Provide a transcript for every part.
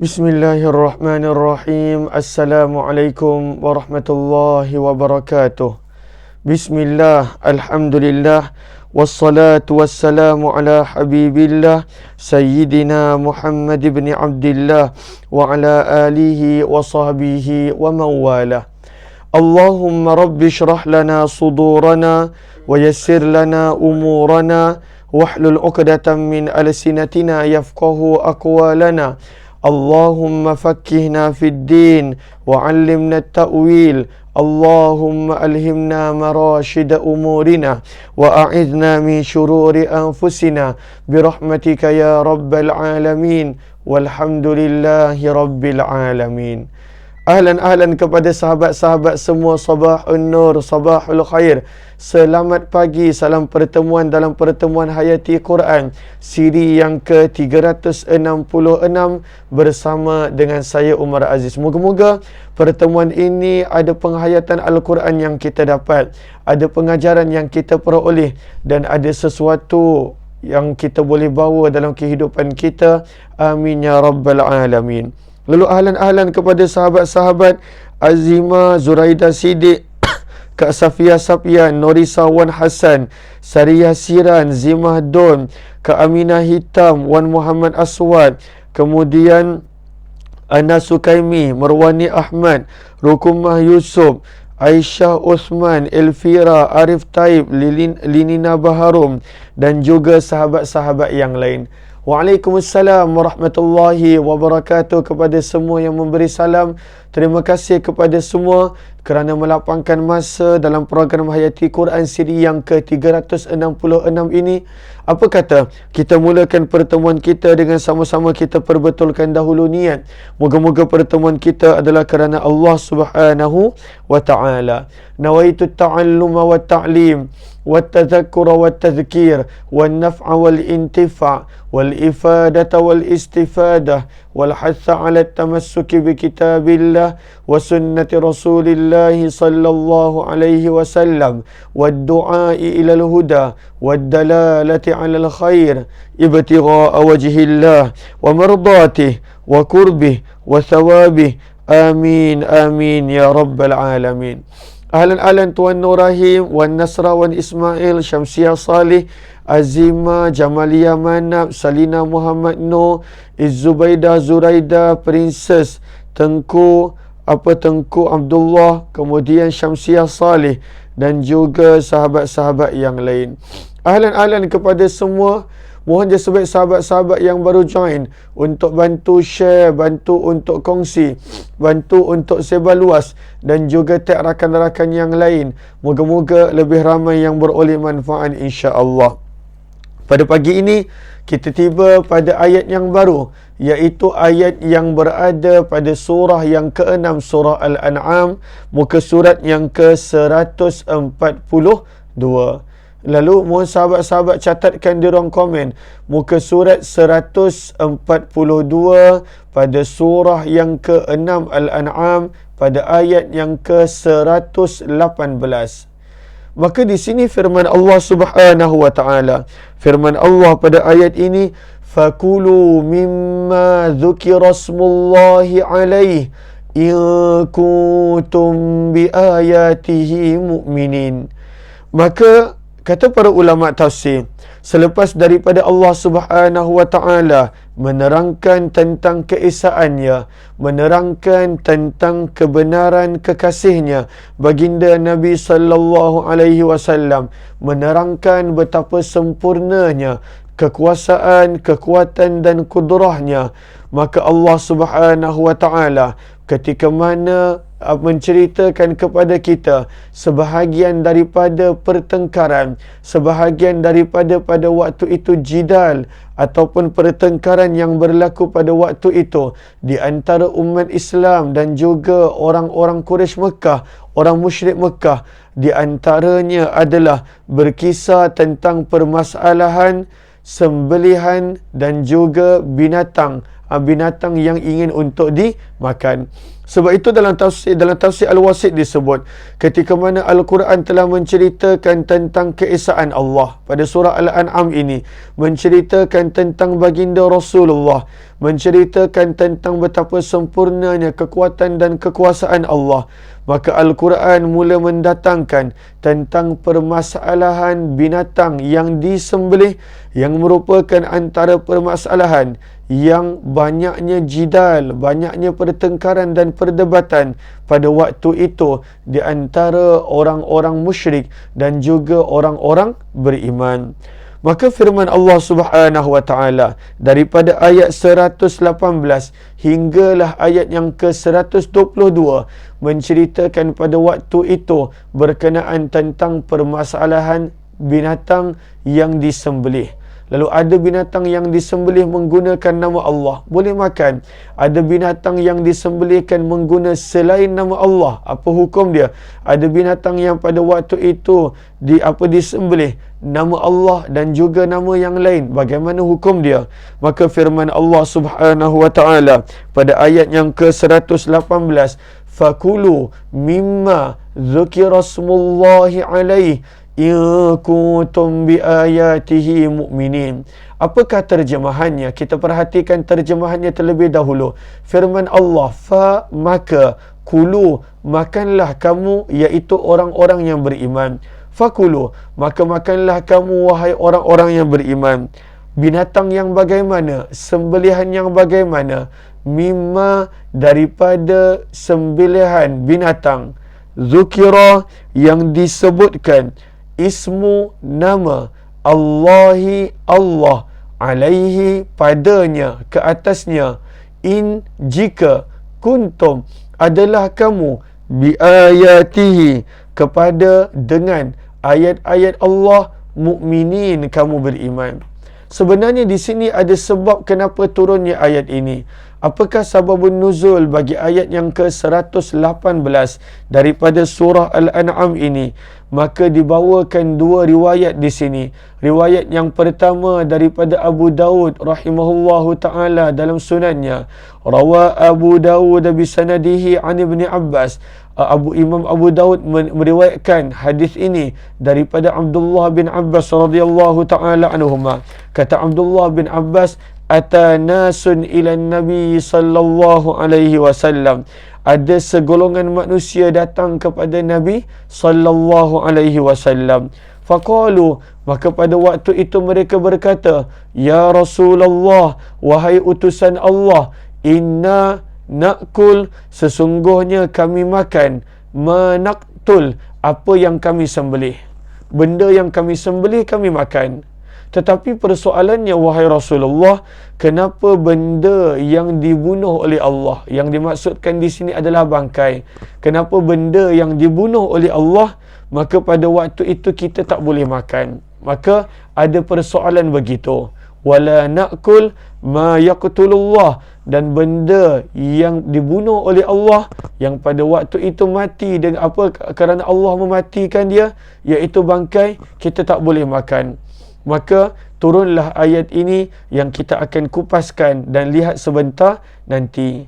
Bismillahirrahmanirrahim. Assalamualaikum warahmatullahi wabarakatuh. Bismillah, alhamdulillah, wassalatu wassalamu ala habibillah Sayyidina Muhammad ibn Abdillah wa ala alihi wa sahbihi wa mawalah. Allahumma rabbi syrah lana sudurana wa yassir lana umurana wahlul uqdatan min alsinatina yafqahu aqwalana. Allahumma fakkihna fid din wa 'allimna at-ta'wil. Allahumma alhimna marashida umurina wa a'idna min syururi anfusina birahmatika ya rabbal alamin walhamdulillahi rabbil alamin. Ahlan kepada sahabat-sahabat semua, sabahun nur, sabahul khair. Selamat pagi, salam pertemuan dalam pertemuan Hayati Quran siri yang ke-366 bersama dengan saya Umar Aziz. Moga-moga pertemuan ini ada penghayatan Al-Quran yang kita dapat, ada pengajaran yang kita peroleh dan ada sesuatu yang kita boleh bawa dalam kehidupan kita. Amin ya rabbal alamin. Lalu ahlan kepada sahabat-sahabat Azima Zuraida Siddiq, Kak Safia Sapian, Norisa Wan Hassan, Sariyah Siran, Zimah Don, Kak Aminah Hitam, Wan Muhammad Aswad, kemudian Ana Sukaimi, Marwani Ahmad, Rukumah Yusuf, Aisyah Osman, Elvira, Arif Taib, Linina Baharum dan juga sahabat-sahabat yang lain. Waalaikumsalam warahmatullahi wabarakatuh kepada semua yang memberi salam. Terima kasih kepada semua kerana melapangkan masa dalam program Hayati Quran siri yang ke-366 ini. Apa kata kita mulakan pertemuan kita dengan sama-sama kita perbetulkan dahulu niat. Moga-moga pertemuan kita adalah kerana Allah Subhanahu wa ta'ala. Nawaitu ta'alluma wa ta'lim والتذكر والتذكير والنفع والانتفاع والإفادة والاستفادة والحث على التمسك بكتاب الله وسنة رسول الله صلى الله عليه وسلم والدعاء إلى الهدى والدلالة على الخير ابتغاء وجه الله ومرضاته وقربه وثوابه آمين آمين يا رب العالمين. Ahlan Tuan Nur Rahim, Wan Nasra, Wan Ismail, Syamsiah Salih, Azima, Jamalia Manab, Salina Muhammad Noor, Izzubaida Zuraida, Princess, Tengku Abdullah, kemudian Syamsiah Salih dan juga sahabat-sahabat yang lain. Ahlan kepada semua. Mohon je sebaik sahabat-sahabat yang baru join untuk bantu share, bantu untuk kongsi, bantu untuk sebar luas dan juga tag rakan-rakan yang lain. Moga-moga lebih ramai yang beroleh manfaat insya-Allah. Pada pagi ini kita tiba pada ayat yang baru, iaitu ayat yang berada pada surah yang ke-6 surah Al-An'am, muka surat yang ke-142. Lalu mohon sahabat-sahabat catatkan di ruang komen muka surat 142 pada surah yang ke-6 Al-An'am pada ayat yang ke-118. Maka di sini firman Allah Subhanahu wa taala, firman Allah pada ayat ini, fakulu mimma dzukira smullahi alaihi in kuntum bi ayatihi mu'minin. Maka kata para ulama tafsir, selepas daripada Allah Subhanahu wa taala menerangkan tentang keesaannya, menerangkan tentang kebenaran kekasihnya baginda Nabi sallallahu alaihi wasallam, menerangkan betapa sempurnanya kekuasaan, kekuatan dan kudrahnya, maka Allah Subhanahu wa taala ketika mana menceritakan kepada kita sebahagian daripada pertengkaran, sebahagian daripada pada waktu itu jidal ataupun pertengkaran yang berlaku pada waktu itu di antara umat Islam dan juga orang-orang Quraisy Mekah, orang musyrik Mekah. Di antaranya adalah berkisah tentang permasalahan sembelihan dan juga binatang yang ingin untuk dimakan. Sebab itu dalam tafsir Al-Wasit disebut ketika mana Al-Quran telah menceritakan tentang keesaan Allah pada surah Al-An'am ini, menceritakan tentang baginda Rasulullah, menceritakan tentang betapa sempurnanya kekuatan dan kekuasaan Allah. Maka Al-Quran mula mendatangkan tentang permasalahan binatang yang disembelih, yang merupakan antara permasalahan yang banyaknya jidal, banyaknya pertengkaran dan perdebatan pada waktu itu di antara orang-orang musyrik dan juga orang-orang beriman. Maka firman Allah Subhanahu wa taala daripada ayat 118 hinggalah ayat yang ke-122 menceritakan pada waktu itu berkenaan tentang permasalahan binatang yang disembelih. Lalu ada binatang yang disembelih menggunakan nama Allah, boleh makan. Ada binatang yang disembelihkan menggunakan selain nama Allah, apa hukum dia? Ada binatang yang pada waktu itu disembelih nama Allah dan juga nama yang lain, bagaimana hukum dia? Maka firman Allah Subhanahu wa taala pada ayat yang ke-118, fakulu mimma dzukira smullahi alaihi in kuntum bi ayatihi mu'minin. Apakah terjemahannya? Kita perhatikan terjemahannya terlebih dahulu. Firman Allah, fa maka, kulu makanlah kamu, iaitu orang-orang yang beriman. Fakulu maka makanlah kamu wahai orang-orang yang beriman. Binatang yang bagaimana? Sembelihan yang bagaimana? Mimma daripada sembelihan binatang, zukira yang disebutkan, ismu nama, Allahi Allah, alaihi padanya, ke atasnya, in jika, kuntum adalah kamu, bi ayatihi kepada dengan ayat-ayat Allah, mukminin kamu beriman. Sebenarnya di sini ada sebab kenapa turunnya ayat ini. Apakah sababun nuzul bagi ayat yang ke-118 daripada surah Al-An'am ini? Maka dibawakan dua riwayat di sini. Riwayat yang pertama daripada Abu Daud rahimahullahu ta'ala dalam sunannya. Rawa Abu Daud bisanadihi an Ibn Abbas. Imam Abu Daud meriwayatkan hadis ini daripada Abdullah bin Abbas radhiyallahu ta'ala anhuma. Kata Abdullah bin Abbas, ata nasun ila Nabi sallallahu alaihi wasallam. Ada segolongan manusia datang kepada Nabi sallallahu alaihi wasallam. Faqalu, maka pada waktu itu mereka berkata, ya Rasulullah, wahai utusan Allah, inna nakul, sesungguhnya kami makan, manaktul, apa yang kami sembelih. Benda yang kami sembelih kami makan. Tetapi persoalannya, wahai Rasulullah, kenapa benda yang dibunuh oleh Allah, yang dimaksudkan di sini adalah bangkai, kenapa benda yang dibunuh oleh Allah, maka pada waktu itu kita tak boleh makan? Maka ada persoalan begitu. Wala na'kul ma yaqtulullah, dan benda yang dibunuh oleh Allah, yang pada waktu itu mati dengan apa, kerana Allah mematikan dia, iaitu bangkai, kita tak boleh makan. Maka turunlah ayat ini yang kita akan kupaskan dan lihat sebentar nanti.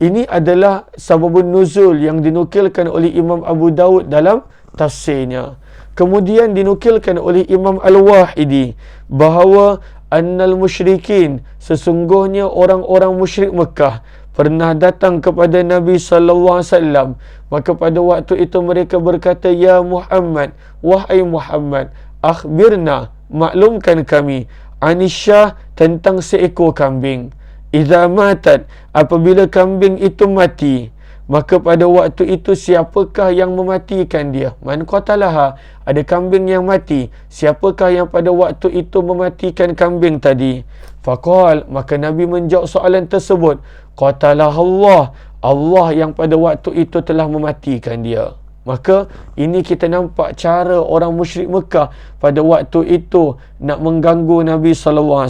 Ini adalah sababun nuzul yang dinukilkan oleh Imam Abu Daud dalam tafsirnya. Kemudian dinukilkan oleh Imam Al-Wahidi bahawa annal musyrikin, sesungguhnya orang-orang musyrik Mekah pernah datang kepada Nabi sallallahu alaihi wasallam. Maka pada waktu itu mereka berkata, ya Muhammad, wahai Muhammad, akhbirna, maklumkan kami, anisyah, tentang seekor kambing. Idza matat, apabila kambing itu mati, maka pada waktu itu siapakah yang mematikan dia? Man qatalaha, ada kambing yang mati, siapakah yang pada waktu itu mematikan kambing tadi? Faqal, maka Nabi menjawab soalan tersebut, qatalah Allah, Allah yang pada waktu itu telah mematikan dia. Maka ini kita nampak cara orang musyrik Mekah pada waktu itu nak mengganggu Nabi SAW.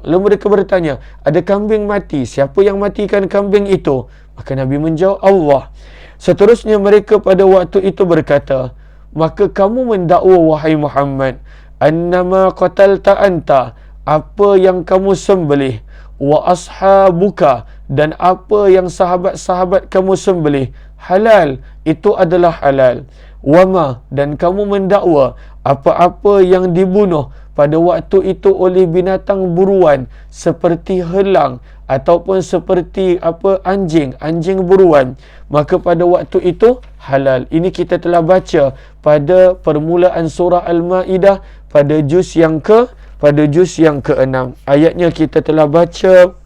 Lalu mereka bertanya, ada kambing mati, siapa yang matikan kambing itu? Maka Nabi menjawab, Allah. Seterusnya mereka pada waktu itu berkata, maka kamu mendakwa wahai Muhammad, annama qatalta anta, apa yang kamu sembelih, wa ashabuka, dan apa yang sahabat-sahabat kamu sembelih, halal, itu adalah halal. Wama, dan kamu mendakwa apa-apa yang dibunuh pada waktu itu oleh binatang buruan seperti helang ataupun seperti anjing buruan, maka pada waktu itu halal. Ini kita telah baca pada permulaan surah Al-Maidah pada juz yang ke-6. Ayatnya kita telah baca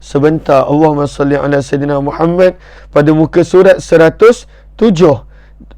sebentar. Allahumma salli ala Sayyidina Muhammad pada muka surat 107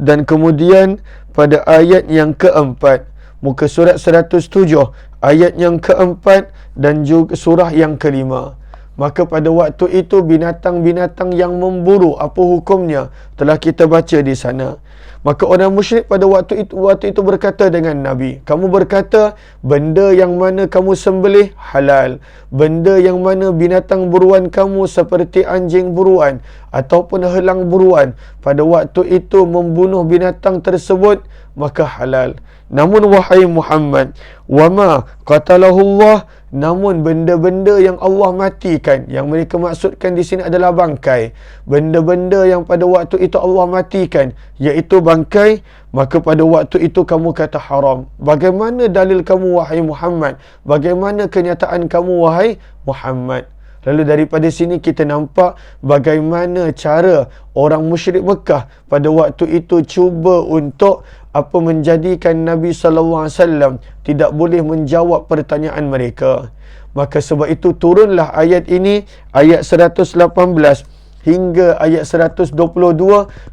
dan kemudian pada ayat yang keempat, muka surat 107 ayat yang keempat dan juga surah yang kelima. Maka pada waktu itu binatang-binatang yang memburu, apa hukumnya? Telah kita baca di sana. Maka orang musyrik pada waktu itu berkata dengan Nabi, kamu berkata benda yang mana kamu sembelih halal, benda yang mana binatang buruan kamu seperti anjing buruan ataupun helang buruan, pada waktu itu membunuh binatang tersebut maka halal. Namun wahai Muhammad, wama qatalahu Allah, namun benda-benda yang Allah matikan, yang mereka maksudkan di sini adalah bangkai, benda-benda yang pada waktu itu Allah matikan, iaitu bangkai, maka pada waktu itu kamu kata haram. Bagaimana dalil kamu wahai Muhammad? Bagaimana kenyataan kamu wahai Muhammad? Lalu daripada sini kita nampak bagaimana cara orang musyrik Mekah pada waktu itu cuba untuk menjadikan Nabi SAW tidak boleh menjawab pertanyaan mereka. Maka sebab itu turunlah ayat ini, ayat 118 hingga ayat 122,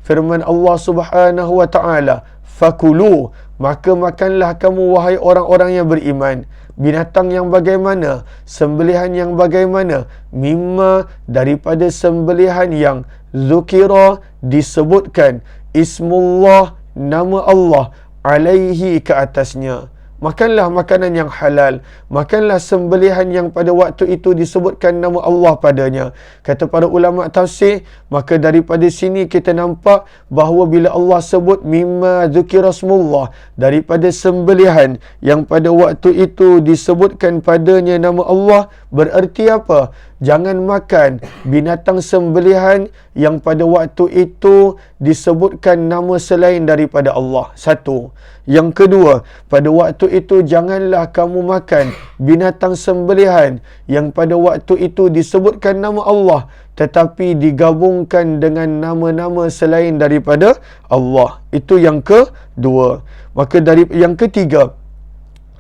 firman Allah Subhanahu wa taala, fakulu, maka makanlah kamu wahai orang-orang yang beriman, binatang yang bagaimana, sembelihan yang bagaimana, mimma, daripada sembelihan yang zukira, disebutkan ismullah, nama Allah, alaihi, ke atasnya. Makanlah makanan yang halal, makanlah sembelihan yang pada waktu itu disebutkan nama Allah padanya. Kata para ulama tafsir, maka daripada sini kita nampak bahawa bila Allah sebut mimma dzukira smullah, daripada sembelihan yang pada waktu itu disebutkan padanya nama Allah, bererti apa? Jangan makan binatang sembelihan yang pada waktu itu disebutkan nama selain daripada Allah. Satu. Yang kedua, pada waktu itu janganlah kamu makan binatang sembelihan yang pada waktu itu disebutkan nama Allah tetapi digabungkan dengan nama-nama selain daripada Allah. Itu yang kedua. Maka yang ketiga,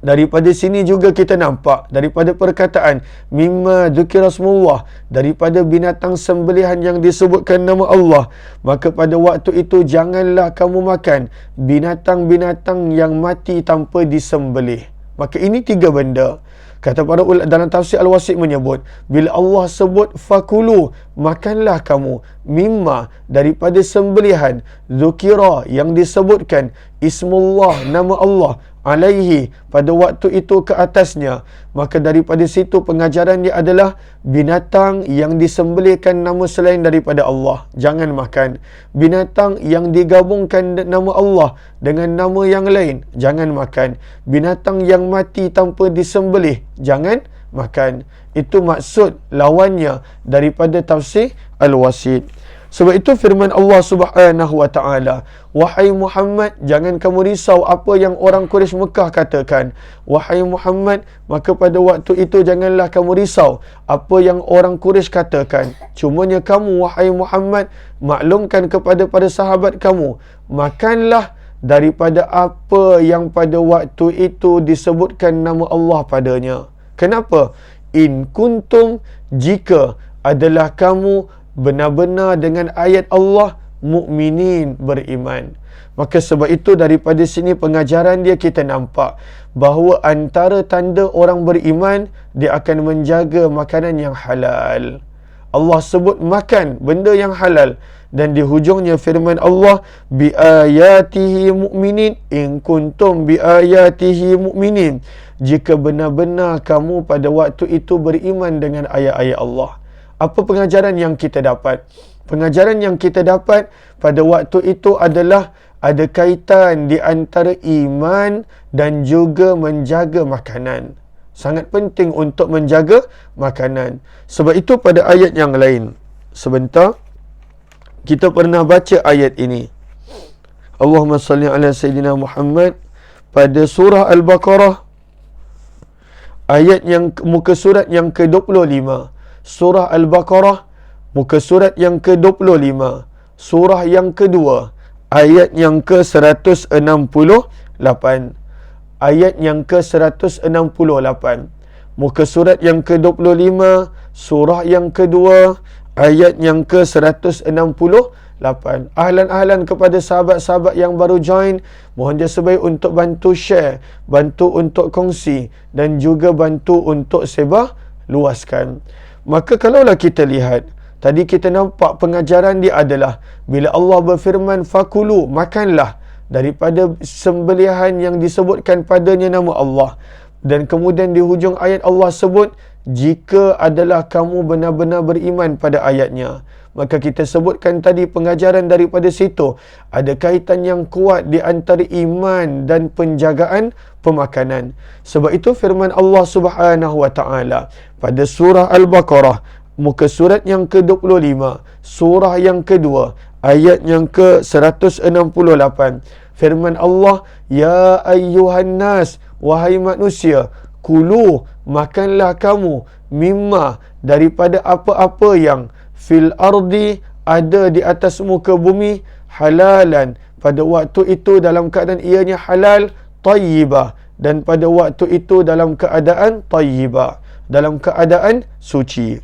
daripada sini juga kita nampak daripada perkataan mimma dzukira smullah, daripada binatang sembelihan yang disebutkan nama Allah, maka pada waktu itu janganlah kamu makan binatang-binatang yang mati tanpa disembelih. Maka ini tiga benda. Kata para ulama dalam tafsir Al-Wasit menyebut, bila Allah sebut fakulu, makanlah kamu mimma, daripada sembelihan, dzukira, yang disebutkan ismullah, nama Allah, alaihi, pada waktu itu ke atasnya, maka daripada situ pengajaran dia adalah binatang yang disembelihkan nama selain daripada Allah, jangan makan. Binatang yang digabungkan nama Allah dengan nama yang lain, jangan makan. Binatang yang mati tanpa disembelih, jangan makan. Itu maksud lawannya daripada tafsir Al-Wasit. Sebab itu firman Allah Subhanahu wa taala, wahai Muhammad, jangan kamu risau apa yang orang Quraisy Mekah katakan. Wahai Muhammad, maka pada waktu itu janganlah kamu risau apa yang orang Quraisy katakan. Cumanya kamu wahai Muhammad, maklumkan kepada para sahabat kamu, makanlah daripada apa yang pada waktu itu disebutkan nama Allah padanya. Kenapa? In kuntum, jika adalah kamu benar-benar dengan ayat Allah, mukminin, beriman. Maka sebab itu daripada sini pengajaran dia kita nampak bahawa antara tanda orang beriman, dia akan menjaga makanan yang halal. Allah sebut makan benda yang halal, dan di hujungnya firman Allah, bi ayatihi mu'minin, in kuntum bi ayatihi mu'minin, jika benar-benar kamu pada waktu itu beriman dengan ayat-ayat Allah. Apa pengajaran yang kita dapat? Pengajaran yang kita dapat pada waktu itu adalah ada kaitan di antara iman dan juga menjaga makanan. Sangat penting untuk menjaga makanan. Sebab itu pada ayat yang lain, sebentar, kita pernah baca ayat ini. Allahumma salli ala Sayyidina Muhammad pada surah Al-Baqarah ayat yang muka surat yang ke-25. Surah Al-Baqarah muka surat yang ke-25. Surah yang kedua ayat yang ke-168. Ayat yang ke-168. Muka surat yang ke-25, surah yang kedua, ayat yang ke-168. Ahlan-ahlan kepada sahabat-sahabat yang baru join, mohon sebaik untuk bantu share, bantu untuk kongsi dan juga bantu untuk sebar luaskan. Maka kalaulah kita lihat, tadi kita nampak pengajaran dia adalah bila Allah berfirman fakulu, makanlah daripada sembelihan yang disebutkan padanya nama Allah. Dan kemudian di hujung ayat Allah sebut, jika adalah kamu benar-benar beriman pada ayatnya. Maka kita sebutkan tadi pengajaran daripada situ ada kaitan yang kuat di antara iman dan penjagaan pemakanan. Sebab itu firman Allah Subhanahu wa taala pada surah Al-Baqarah muka surat yang ke-25, surah yang kedua, ayat yang ke-168. Firman Allah, ya ayyuhan nas, wahai manusia, kulu, makanlah kamu, mimma, daripada apa-apa yang fil ardi, ada di atas muka bumi, halalan, pada waktu itu dalam keadaan ianya halal, tayyibah, dan pada waktu itu dalam keadaan tayyibah, dalam keadaan suci.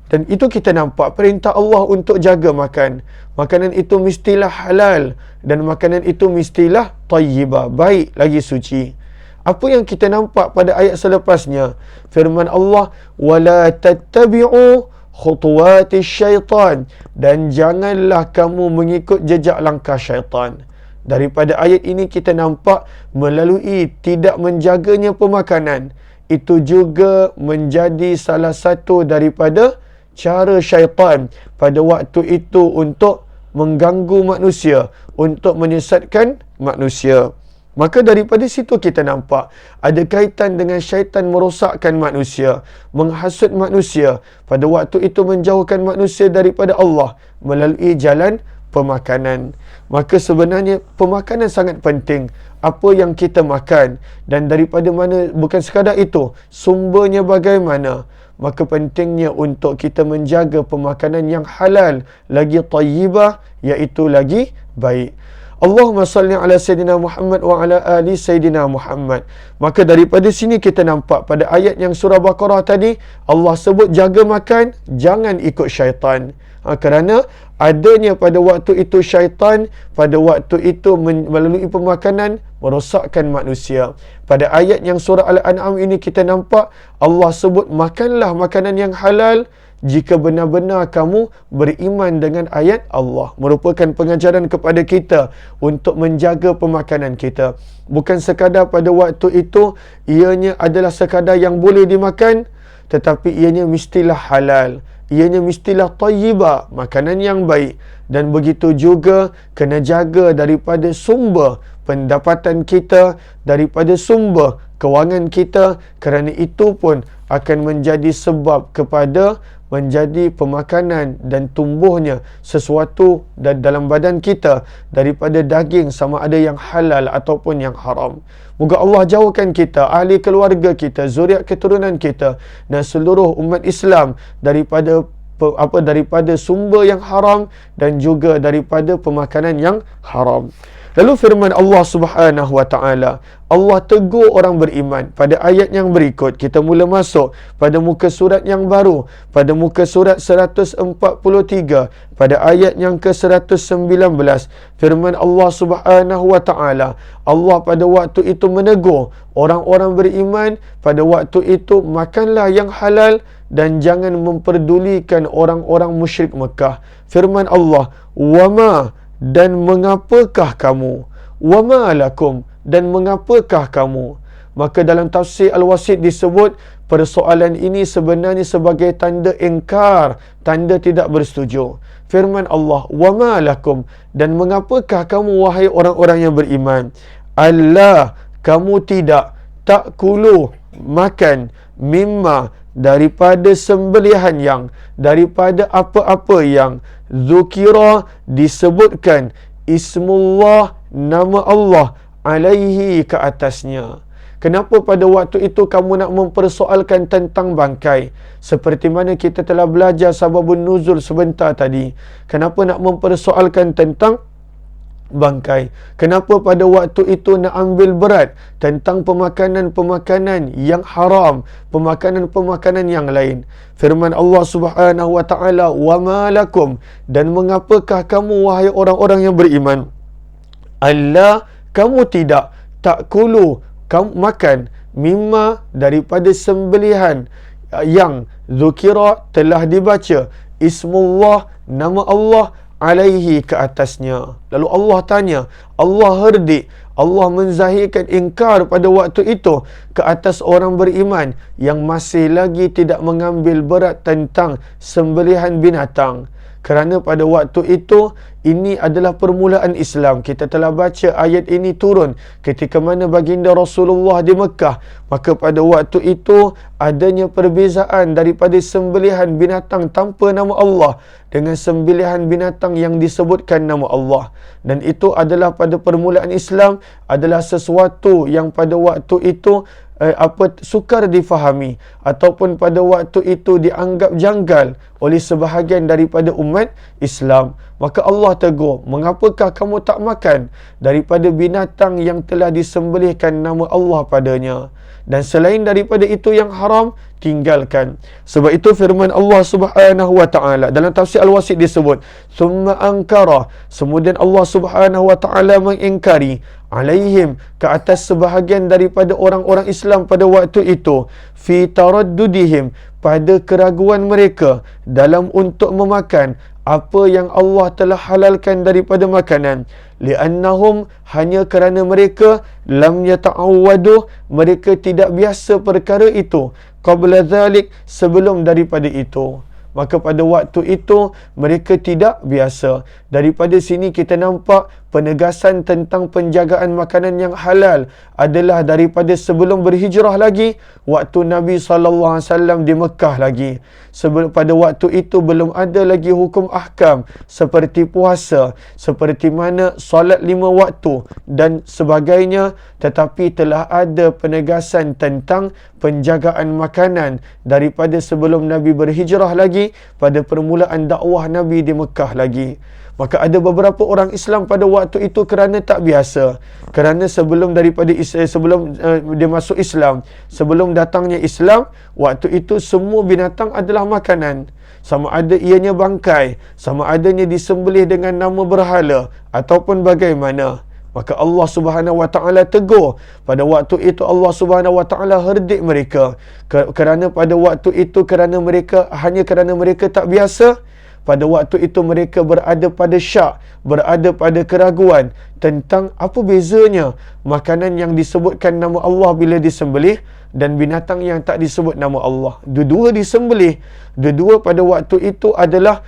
Dan itu kita nampak perintah Allah untuk jaga makan. Makanan itu mestilah halal dan makanan itu mestilah tayyibah, baik lagi suci. Apa yang kita nampak pada ayat selepasnya? Firman Allah, wala tattabi'u khutuwatis syaitan, dan janganlah kamu mengikut jejak langkah syaitan. Daripada ayat ini kita nampak melalui tidak menjaganya pemakanan, itu juga menjadi salah satu daripada cara syaitan pada waktu itu untuk mengganggu manusia, untuk menyesatkan manusia. Maka daripada situ kita nampak ada kaitan dengan syaitan merosakkan manusia, menghasut manusia, pada waktu itu menjauhkan manusia daripada Allah melalui jalan pemakanan. Maka sebenarnya pemakanan sangat penting. Apa yang kita makan dan daripada mana, bukan sekadar itu, sumbernya bagaimana. Maka pentingnya untuk kita menjaga pemakanan yang halal, lagi tayyibah, iaitu lagi baik. Allahumma salli ala Sayyidina Muhammad wa ala ali Sayyidina Muhammad. Maka daripada sini kita nampak pada ayat yang surah Baqarah tadi, Allah sebut jaga makan, jangan ikut syaitan. Kerana adanya pada waktu itu syaitan, pada waktu itu melalui pemakanan merosakkan manusia. Pada ayat yang surah Al-An'am ini kita nampak Allah sebut makanlah makanan yang halal jika benar-benar kamu beriman dengan ayat Allah. Merupakan pengajaran kepada kita untuk menjaga pemakanan kita. Bukan sekadar pada waktu itu ianya adalah sekadar yang boleh dimakan, tetapi ianya mestilah halal, ianya mestilah tayyibah, makanan yang baik. Dan begitu juga kena jaga daripada sumber pendapatan kita, daripada sumber kewangan kita, kerana itu pun akan menjadi sebab kepada menjadi pemakanan dan tumbuhnya sesuatu dalam badan kita daripada daging, sama ada yang halal ataupun yang haram. Moga Allah jauhkan kita, ahli keluarga kita, zuriat keturunan kita dan seluruh umat Islam daripada daripada sumber yang haram dan juga daripada pemakanan yang haram. Lalu firman Allah Subhanahu wa taala, Allah tegur orang beriman pada ayat yang berikut. Kita mula masuk pada muka surat yang baru, pada muka surat 143, pada ayat yang ke-119. Firman Allah Subhanahu wa taala, Allah pada waktu itu menegur orang-orang beriman, pada waktu itu makanlah yang halal dan jangan memperdulikan orang-orang musyrik Mekah. Firman Allah, wama, dan mengapakah kamu, wama lakum, dan mengapakah kamu. Maka dalam tafsir Al-Wasit disebut persoalan ini sebenarnya sebagai tanda ingkar, tanda tidak bersetuju. Firman Allah, wama lakum, dan mengapakah kamu wahai orang-orang yang beriman, Allah, kamu tidak ta'kulu, makan, mimma, daripada sembelihan yang, daripada apa-apa yang zukira, disebutkan ismullah, nama Allah, alaihi, ke atasnya. Kenapa pada waktu itu kamu nak mempersoalkan tentang bangkai? Seperti mana kita telah belajar sababun nuzul sebentar tadi. Kenapa nak mempersoalkan tentang bangkai? Kenapa pada waktu itu nak ambil berat tentang pemakanan-pemakanan yang haram, pemakanan-pemakanan yang lain? Firman Allah Subhanahu wa taala, "Wa ma lakum," dan mengapakah kamu wahai orang-orang yang beriman, alla kamu tidak takulu kamu makan mimma daripada sembelihan yang zukira telah dibaca ismullah nama Allah alaihi ke atasnya. Lalu Allah tanya, Allah herdik, Allah menzahirkan ingkar pada waktu itu ke atas orang beriman yang masih lagi tidak mengambil berat tentang sembelihan binatang. Kerana pada waktu itu ini adalah permulaan Islam. Kita telah baca ayat ini turun ketika mana baginda Rasulullah di Mekah. Maka pada waktu itu adanya perbezaan daripada sembelihan binatang tanpa nama Allah dengan sembelihan binatang yang disebutkan nama Allah. Dan itu adalah pada permulaan Islam adalah sesuatu yang pada waktu itu sukar difahami ataupun pada waktu itu dianggap janggal oleh sebahagian daripada umat Islam. Maka Allah tegur, mengapakah kamu tak makan daripada binatang yang telah disembelihkan nama Allah padanya? Dan selain daripada itu yang haram, tinggalkan. Sebab itu firman Allah Subhanahu wa taala dalam tafsir Al-Wasit disebut, "Tsumma ankara," kemudian Allah Subhanahu wa taala mengingkari alaihim ke atas sebahagian daripada orang-orang Islam pada waktu itu, fi taraddudihim pada keraguan mereka dalam untuk memakan apa yang Allah telah halalkan daripada makanan, li'annahum hanya kerana mereka lam yata'awwadu mereka tidak biasa perkara itu, qabla dhalik sebelum daripada itu. Maka pada waktu itu mereka tidak biasa. Daripada sini kita nampak penegasan tentang penjagaan makanan yang halal adalah daripada sebelum berhijrah lagi, waktu Nabi SAW di Mekah lagi. Pada waktu itu belum ada lagi hukum ahkam seperti puasa, seperti mana solat 5 waktu dan sebagainya, tetapi telah ada penegasan tentang penjagaan makanan daripada sebelum Nabi berhijrah lagi, pada permulaan dakwah Nabi di Mekah lagi. Maka ada beberapa orang Islam pada waktu itu kerana tak biasa. Kerana sebelum dia masuk Islam, sebelum datangnya Islam, waktu itu semua binatang adalah makanan. Sama ada ianya bangkai, sama adanya disembelih dengan nama berhala ataupun bagaimana. Maka Allah Subhanahu wa taala tegur. Pada waktu itu Allah Subhanahu wa taala herdik mereka. Kerana pada waktu itu hanya kerana mereka tak biasa. Pada waktu itu mereka berada pada syak, berada pada keraguan tentang apa bezanya makanan yang disebutkan nama Allah bila disembelih dan binatang yang tak disebut nama Allah. Dua-dua disembelih, dua-dua pada waktu itu adalah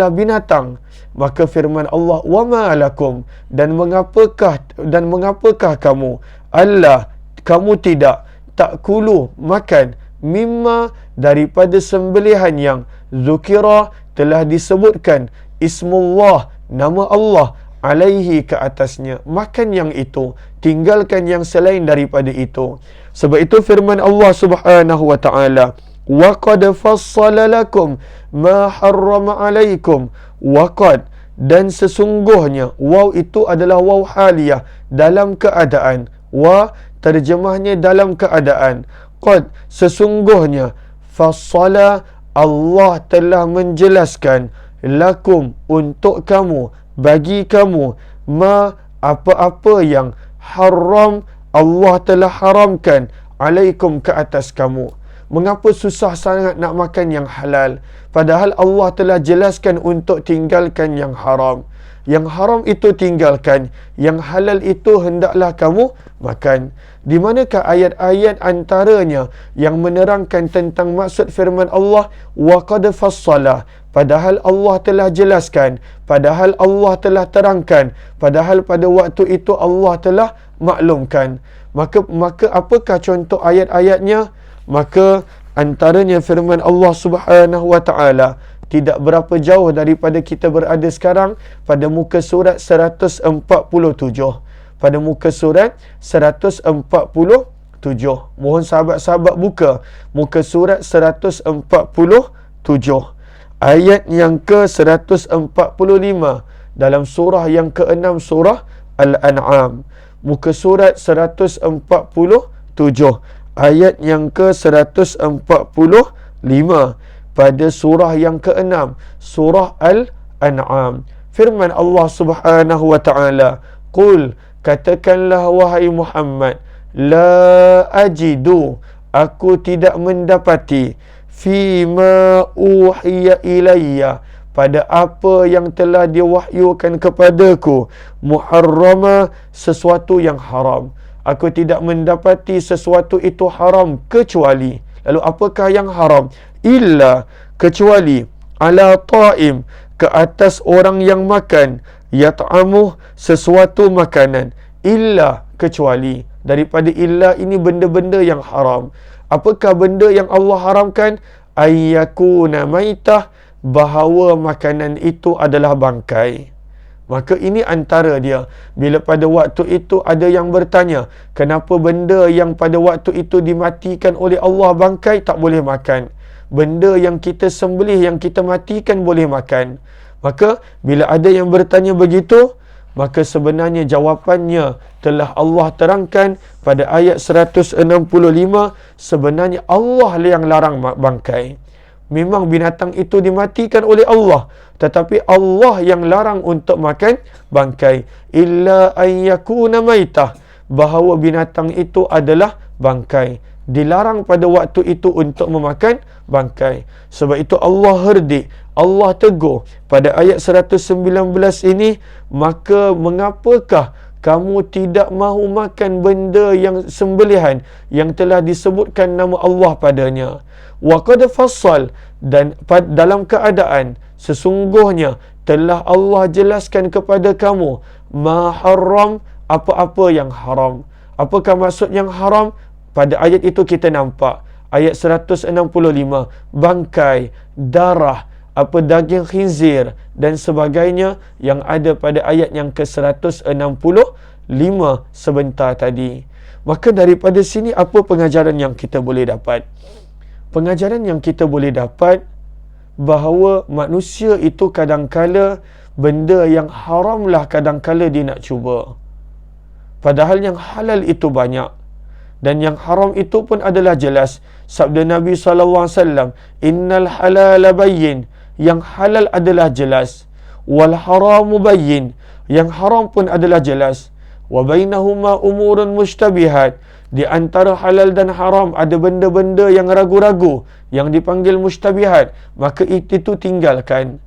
binatang. Maka firman Allah, "Wa ma lakum," dan mengapakah kamu Allah kamu tidak takulu makan mimma daripada sembelihan yang zukira telah disebutkan ismullah nama Allah alaihi ke atasnya. Makan yang itu, tinggalkan yang selain daripada itu. Sebab itu firman Allah Subhanahu wa taala, "Wa qad fassala lakum ma harrama alaikum." Wa qad, dan sesungguhnya, waw itu adalah waw haliyah, dalam keadaan. Wa terjemahnya dalam keadaan. Qad sesungguhnya, fassala Allah telah menjelaskan, lakum untuk kamu, bagi kamu, ma apa-apa yang haram Allah telah haramkan alaikum ke atas kamu. Mengapa susah sangat nak makan yang halal? Padahal Allah telah jelaskan untuk tinggalkan yang haram. Yang haram itu tinggalkan, yang halal itu hendaklah kamu makan. Di manakah ayat-ayat antaranya yang menerangkan tentang maksud firman Allah, wa qad fassala? Padahal Allah telah jelaskan, padahal Allah telah terangkan, padahal pada waktu itu Allah telah maklumkan. Maka apakah contoh ayat-ayatnya? Maka antaranya firman Allah Subhanahu wa taala, tidak berapa jauh daripada kita berada sekarang, pada muka surat 147. Pada muka surat 147. Mohon sahabat-sahabat buka muka surat 147, ayat yang ke-145 dalam surah yang ke-6 surah Al-An'am. Muka surat 147, ayat yang ke-145 pada surah yang ke-6 surah Al-An'am. Firman Allah Subhanahu wa taala, "Qul," katakanlah wahai Muhammad, "La ajidu," aku tidak mendapati, "fima uhiya ilayya," pada apa yang telah diwahyukan kepadaku, "muharrama," sesuatu yang haram. Aku tidak mendapati sesuatu itu haram kecuali. Lalu apakah yang haram? Illa, kecuali, ala ta'im, ke atas orang yang makan, yat'amuh, sesuatu makanan. Illa, kecuali. Daripada illa ini benda-benda yang haram. Apakah benda yang Allah haramkan? Ayyakuna maitah, bahawa makanan itu adalah bangkai. Maka ini antara dia. Bila pada waktu itu ada yang bertanya, kenapa benda yang pada waktu itu dimatikan oleh Allah bangkai tak boleh makan? Benda yang kita sembelih, yang kita matikan boleh makan. Maka bila ada yang bertanya begitu, maka sebenarnya jawapannya telah Allah terangkan pada ayat 165. Sebenarnya Allah yang larang bangkai. Memang binatang itu dimatikan oleh Allah, tetapi Allah yang larang untuk makan bangkai. Illa ayyakuna maitah, bahawa binatang itu adalah bangkai. Dilarang pada waktu itu untuk memakan bangkai. Sebab itu Allah herdik, Allah tegur pada ayat 119 ini, maka mengapakah kamu tidak mahu makan benda yang sembelihan yang telah disebutkan nama Allah padanya? Wa qad fassal, dan dalam keadaan sesungguhnya telah Allah jelaskan kepada kamu, ma haram, apa-apa yang haram. Apakah maksud yang haram? Pada ayat itu kita nampak ayat 165, bangkai, darah, apa daging khinzir dan sebagainya yang ada pada ayat yang ke-165 sebentar tadi. Maka daripada sini apa pengajaran yang kita boleh dapat? Pengajaran yang kita boleh dapat bahawa manusia itu kadang-kala benda yang haramlah kadang-kala dia nak cuba. Padahal yang halal itu banyak. Dan yang haram itu pun adalah jelas. Sabda Nabi SAW, "Innal halala bayyin," yang halal adalah jelas. "Wal haramu bayyin," yang haram pun adalah jelas. "Wa bainahuma umurun mushtabihat," di antara halal dan haram ada benda-benda yang ragu-ragu, yang dipanggil mushtabihat, maka itu tinggalkan.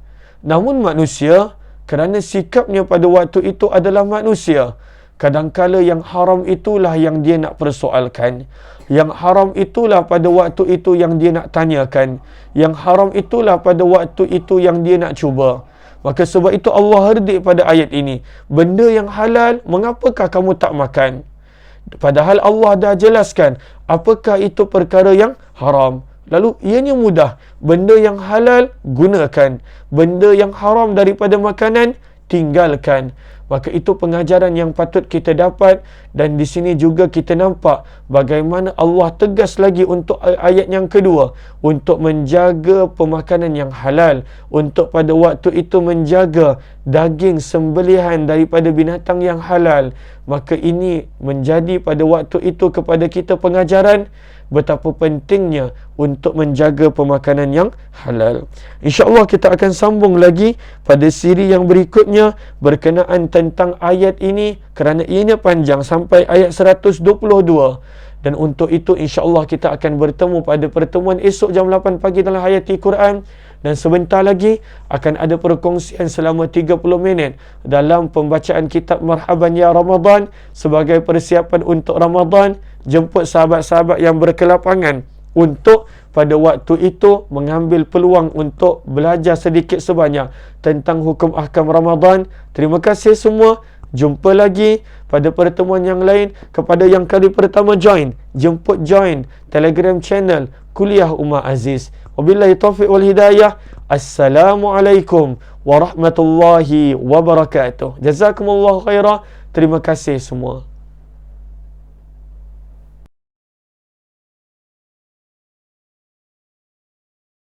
Namun manusia, kerana sikapnya pada waktu itu adalah manusia, kadangkala yang haram itulah yang dia nak persoalkan. Yang haram itulah pada waktu itu yang dia nak tanyakan. Yang haram itulah pada waktu itu yang dia nak cuba. Maka sebab itu Allah herdik pada ayat ini, benda yang halal, mengapakah kamu tak makan? Padahal Allah dah jelaskan apakah itu perkara yang haram. Lalu ianya mudah, benda yang halal gunakan, benda yang haram daripada makanan tinggalkan. Maka itu pengajaran yang patut kita dapat. Dan di sini juga kita nampak bagaimana Allah tegas lagi untuk ayat yang kedua, untuk menjaga pemakanan yang halal, untuk pada waktu itu menjaga daging sembelihan daripada binatang yang halal. Maka ini menjadi pada waktu itu kepada kita pengajaran betapa pentingnya untuk menjaga pemakanan yang halal. InsyaAllah kita akan sambung lagi pada siri yang berikutnya berkenaan tentang ayat ini, kerana ianya panjang sampai ayat 122. Dan untuk itu insyaAllah kita akan bertemu pada pertemuan esok jam 8 pagi dalam Hayati Quran. Dan sebentar lagi akan ada perkongsian selama 30 minit dalam pembacaan kitab Marhaban Ya Ramadan sebagai persiapan untuk Ramadan. Jemput sahabat-sahabat yang berkelapangan untuk pada waktu itu mengambil peluang untuk belajar sedikit sebanyak tentang hukum ahkam Ramadan. Terima kasih semua. Jumpa lagi pada pertemuan yang lain. Kepada yang kali pertama join, jemput join Telegram channel Kuliah Umar Aziz. Wabillahi taufiq wal hidayah. Assalamualaikum warahmatullahi wabarakatuh. Jazakumullahu khairah. Terima kasih semua.